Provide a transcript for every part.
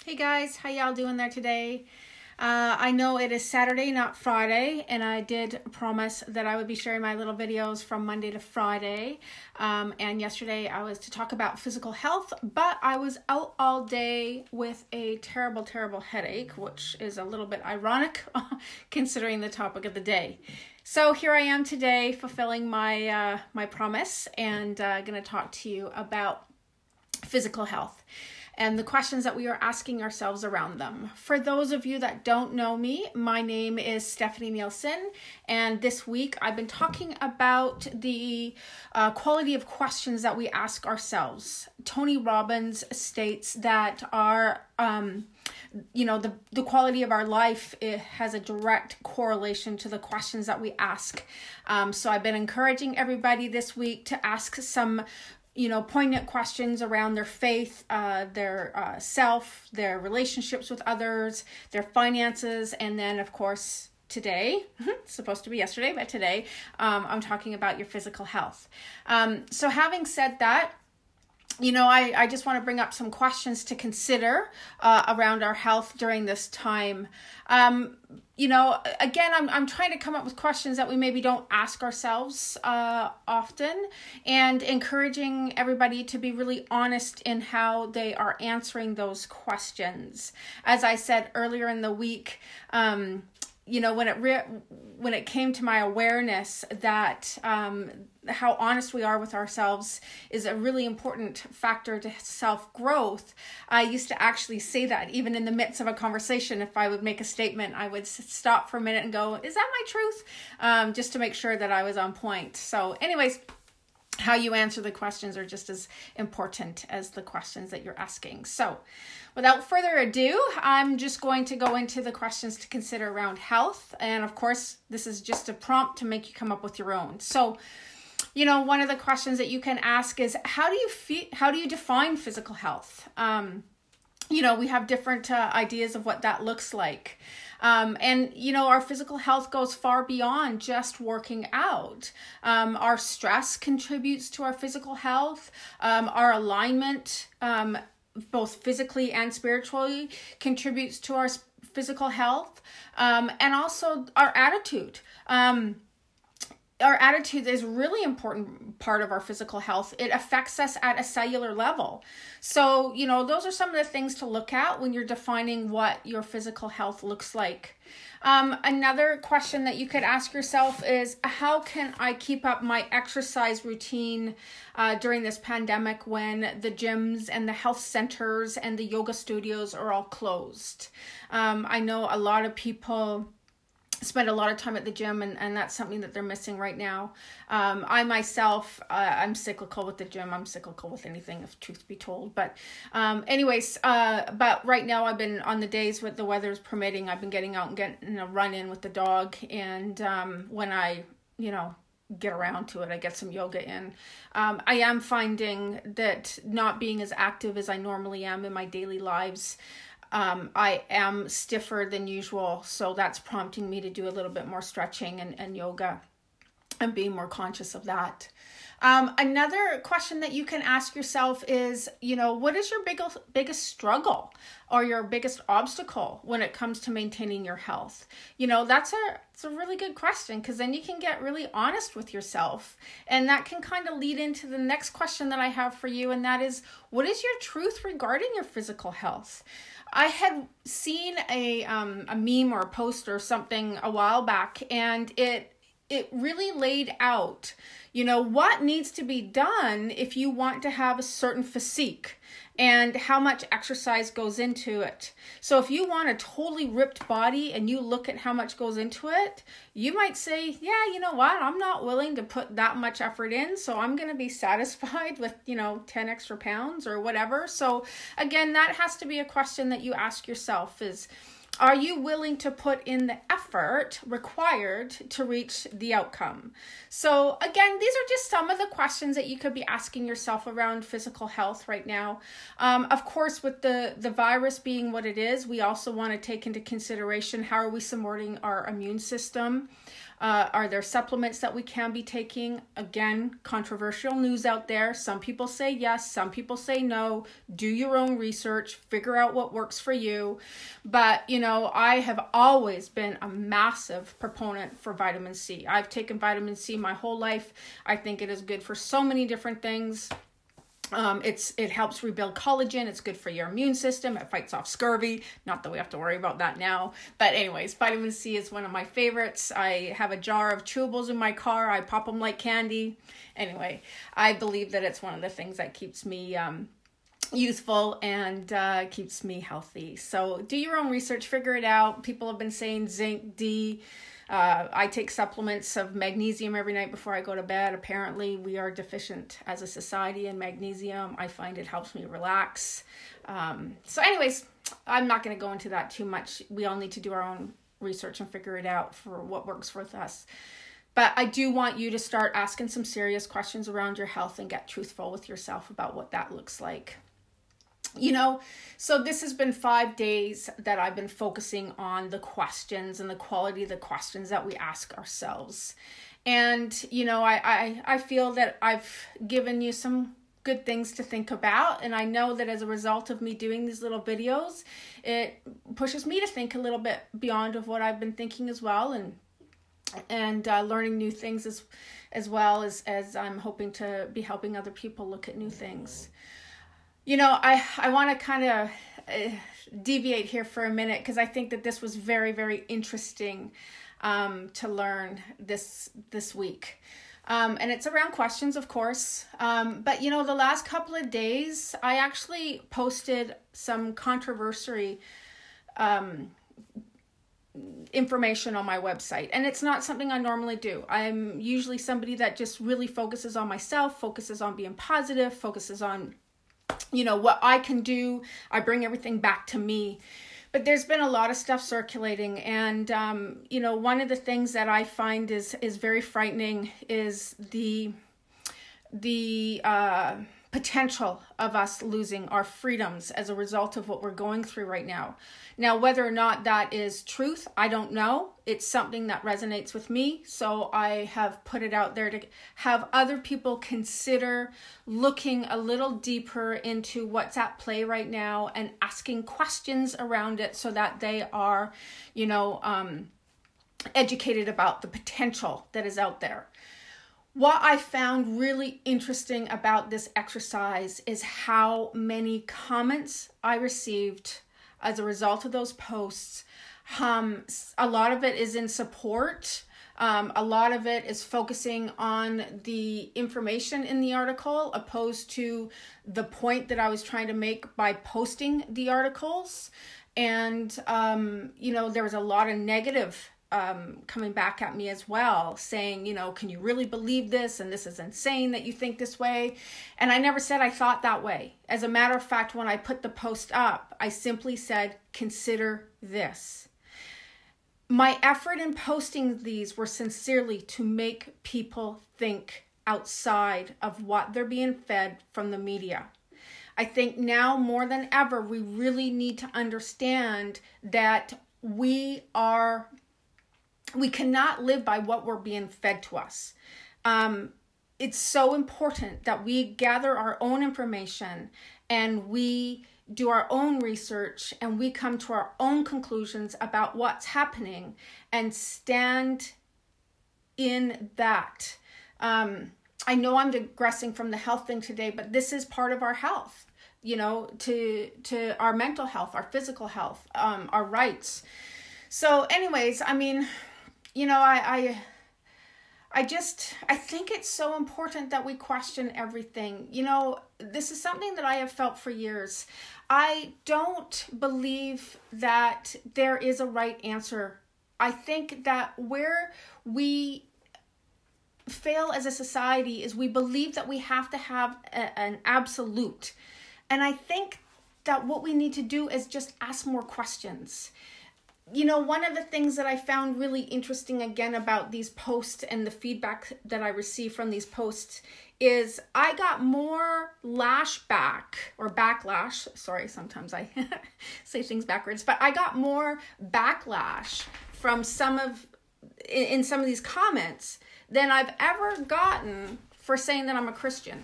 Hey guys, how y'all doing there today? I know it is Saturday, not Friday, and I did promise that I would be sharing my little videos from Monday to Friday. And yesterday I was to talk about physical health, but I was out all day with a terrible, terrible headache, which is a little bit ironic considering the topic of the day. So here I am today fulfilling my promise and going to talk to you about physical health and the questions that we are asking ourselves around them. For those of you that don't know me, my name is Stephanie Nielsen, and this week I've been talking about the quality of questions that we ask ourselves. Tony Robbins states that our the quality of our life, it has a direct correlation to the questions that we ask. So I've been encouraging everybody this week to ask some poignant questions around their faith, their self, their relationships with others, their finances, and then, of course, today, it's supposed to be yesterday, but today, I'm talking about your physical health. So having said that, I just want to bring up some questions to consider around our health during this time. Again, I'm trying to come up with questions that we maybe don't ask ourselves often, and encouraging everybody to be really honest in how they are answering those questions. As I said earlier in the week, when it came to my awareness that how honest we are with ourselves is a really important factor to self-growth, I used to actually say that even in the midst of a conversation. If I would make a statement, I would stop for a minute and go, is that my truth? Just to make sure that I was on point. So anyways, how you answer the questions are just as important as the questions that you're asking. So without further ado, I'm just going to go into the questions to consider around health. And of course, this is just a prompt to make you come up with your own. So, one of the questions that you can ask is, how do you define physical health? We have different ideas of what that looks like. Our physical health goes far beyond just working out. Our stress contributes to our physical health. Our alignment, both physically and spiritually, contributes to our physical health. And also our attitude. Our attitude is a really important part of our physical health. It affects us at a cellular level. So, those are some of the things to look at when you're defining what your physical health looks like. Another question that you could ask yourself is, how can I keep up my exercise routine during this pandemic when the gyms and the health centers and the yoga studios are all closed? I know a lot of people spend a lot of time at the gym, and that's something that they're missing right now. I myself, I'm cyclical with the gym. I'm cyclical with anything, if truth be told. But but right now I've been, on the days with the weather's permitting, I've been getting out and getting a run in with the dog. And when I, get around to it, I get some yoga in. I am finding that not being as active as I normally am in my daily lives, I am stiffer than usual, so that's prompting me to do a little bit more stretching and yoga and being more conscious of that. Another question that you can ask yourself is, what is your biggest struggle or your biggest obstacle when it comes to maintaining your health? It's a really good question, because then you can get really honest with yourself, and that can kind of lead into the next question that I have for you, and that is, what is your truth regarding your physical health? I had seen a meme or a post or something a while back, and it really laid out, what needs to be done if you want to have a certain physique and how much exercise goes into it. So if you want a totally ripped body and you look at how much goes into it, you might say, yeah, you know what? I'm not willing to put that much effort in, so I'm going to be satisfied with, 10 extra pounds or whatever. So again, that has to be a question that you ask yourself is, are you willing to put in the effort required to reach the outcome? So again, these are just some of the questions that you could be asking yourself around physical health right now. Of course, with the virus being what it is, we also want to take into consideration, how are we supporting our immune system? Are there supplements that we can be taking? Again, controversial news out there. Some people say yes, some people say no. Do your own research, figure out what works for you. But, I have always been a massive proponent for vitamin C. I've taken vitamin C my whole life. I think it is good for so many different things. It helps rebuild collagen. It's good for your immune system. It fights off scurvy. Not that we have to worry about that now. But anyways, vitamin C is one of my favorites. I have a jar of chewables in my car. I pop them like candy. Anyway, I believe that it's one of the things that keeps me youthful and keeps me healthy. So do your own research, figure it out. People have been saying zinc, D. I take supplements of magnesium every night before I go to bed. Apparently, we are deficient as a society in magnesium. I find it helps me relax. So anyways, I'm not going to go into that too much. We all need to do our own research and figure it out for what works for us. But I do want you to start asking some serious questions around your health and get truthful with yourself about what that looks like. So this has been 5 days that I've been focusing on the questions and the quality of the questions that we ask ourselves. And, I feel that I've given you some good things to think about. And I know that as a result of me doing these little videos, it pushes me to think a little bit beyond of what I've been thinking as well, and learning new things as well as I'm hoping to be helping other people look at new things. I want to kind of deviate here for a minute because I think that this was very, very interesting to learn this week. And it's around questions, of course. But, the last couple of days, I actually posted some controversial information on my website. And it's not something I normally do. I'm usually somebody that just really focuses on myself, focuses on being positive, focuses on what I can do. I bring everything back to me. But there's been a lot of stuff circulating. And, one of the things that I find is very frightening is the potential of us losing our freedoms as a result of what we're going through right now. Now, whether or not that is truth, I don't know. It's something that resonates with me. So I have put it out there to have other people consider looking a little deeper into what's at play right now and asking questions around it so that they are, educated about the potential that is out there. What I found really interesting about this exercise is how many comments I received as a result of those posts. A lot of it is in support. A lot of it is focusing on the information in the article opposed to the point that I was trying to make by posting the articles. And, there was a lot of negative coming back at me as well, saying, can you really believe this? And this is insane that you think this way. And I never said I thought that way. As a matter of fact, when I put the post up, I simply said, consider this. My effort in posting these were sincerely to make people think outside of what they're being fed from the media. I think now more than ever, we really need to understand that we cannot live by what we're being fed to us. It's so important that we gather our own information and we do our own research and we come to our own conclusions about what's happening and stand in that. I know I'm digressing from the health thing today, but this is part of our health, to our mental health, our physical health, our rights. So anyways, I think it's so important that we question everything. This is something that I have felt for years. I don't believe that there is a right answer. I think that where we fail as a society is we believe that we have to have an absolute. And I think that what we need to do is just ask more questions. One of the things that I found really interesting again about these posts and the feedback that I received from these posts is I got more backlash. Sorry, sometimes I say things backwards, but I got more backlash from some of in some of these comments than I've ever gotten for saying that I'm a Christian.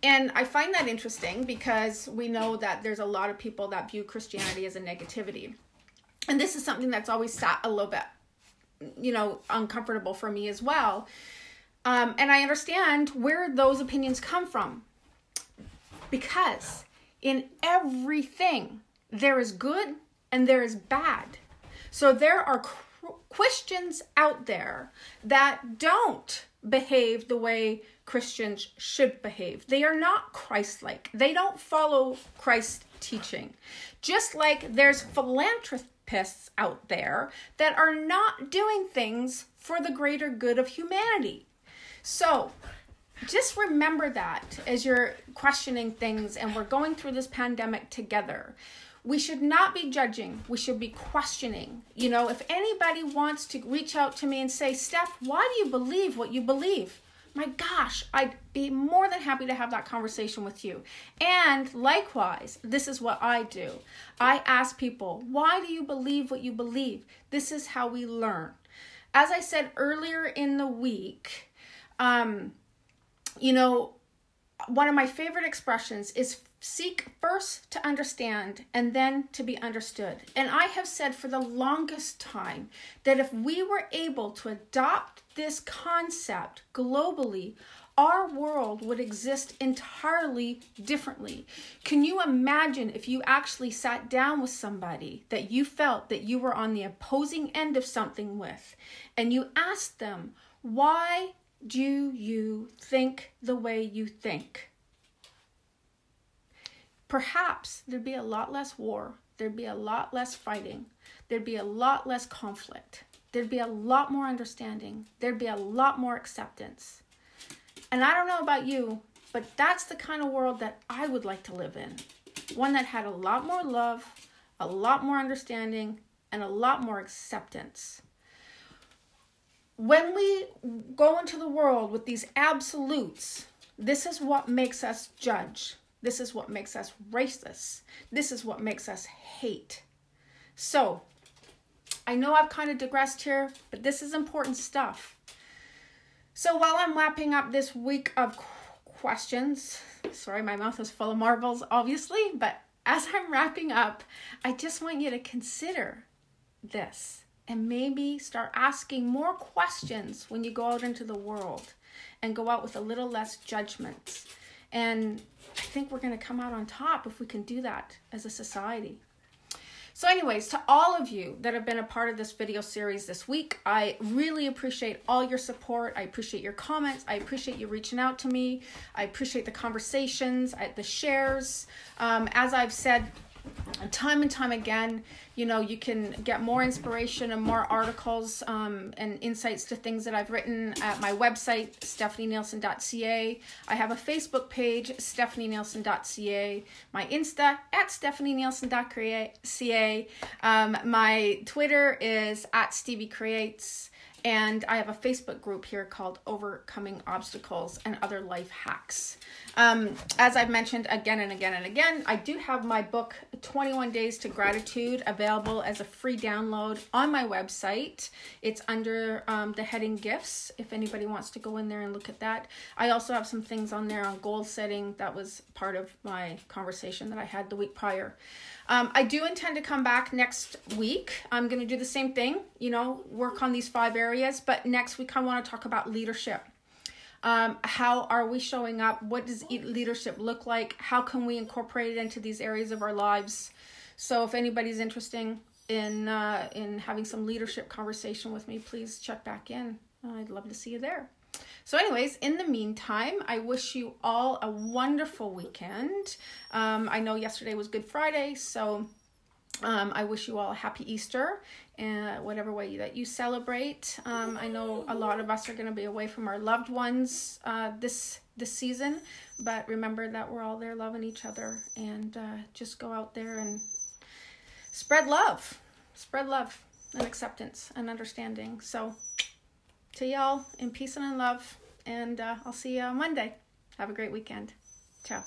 And I find that interesting because we know that there's a lot of people that view Christianity as a negativity. And this is something that's always sat a little bit, uncomfortable for me as well. And I understand where those opinions come from. Because in everything, there is good and there is bad. So there are Christians out there that don't behave the way Christians should behave. They are not Christ-like. They don't follow Christ's teaching. Just like there's philanthropists out there that are not doing things for the greater good of humanity. So just remember that as you're questioning things and we're going through this pandemic together. We should not be judging. We should be questioning. If anybody wants to reach out to me and say, Steph, why do you believe what you believe? My gosh, I'd be more than happy to have that conversation with you. And likewise, this is what I do. I ask people, why do you believe what you believe? This is how we learn. As I said earlier in the week, one of my favorite expressions is seek first to understand and then to be understood. And I have said for the longest time that if we were able to adopt this concept globally, our world would exist entirely differently. Can you imagine if you actually sat down with somebody that you felt that you were on the opposing end of something with, and you asked them, why do you think the way you think? Perhaps there'd be a lot less war. There'd be a lot less fighting. There'd be a lot less conflict. There'd be a lot more understanding. There'd be a lot more acceptance. And I don't know about you, but that's the kind of world that I would like to live in. One that had a lot more love, a lot more understanding, and a lot more acceptance. When we go into the world with these absolutes, this is what makes us judge. This is what makes us racist. This is what makes us hate. So, I know I've kind of digressed here, but this is important stuff. So while I'm wrapping up this week of questions, sorry, my mouth is full of marbles, obviously, but as I'm wrapping up, I just want you to consider this and maybe start asking more questions when you go out into the world and go out with a little less judgments. And I think we're going to come out on top if we can do that as a society. So anyways, to all of you that have been a part of this video series this week, I really appreciate all your support. I appreciate your comments. I appreciate you reaching out to me. I appreciate the conversations, the shares. As I've said time and time again, you can get more inspiration and more articles and insights to things that I've written at my website, stephanienielsen.ca. I have a Facebook page, stephanienielsen.ca. My Insta, at stephanienielsen.ca. My Twitter is at StevieCreates. And I have a Facebook group here called Overcoming Obstacles and Other Life Hacks. As I've mentioned again and again and again, I do have my book, 21 Days to Gratitude, available as a free download on my website. It's under the heading Gifts, if anybody wants to go in there and look at that. I also have some things on there on goal setting. That was part of my conversation that I had the week prior. I do intend to come back next week. I'm going to do the same thing, work on these 5 areas, but next week I want to talk about leadership. How are we showing up? What does leadership look like? How can we incorporate it into these areas of our lives? So if anybody's interested in having some leadership conversation with me, please check back in. I'd love to see you there. So anyways, in the meantime, I wish you all a wonderful weekend. I know yesterday was Good Friday, so I wish you all a happy Easter, and whatever way that you celebrate. I know a lot of us are going to be away from our loved ones this season, but remember that we're all there loving each other, and just go out there and spread love and acceptance and understanding. So to y'all, in peace and in love, and I'll see you on Monday. Have a great weekend. Ciao.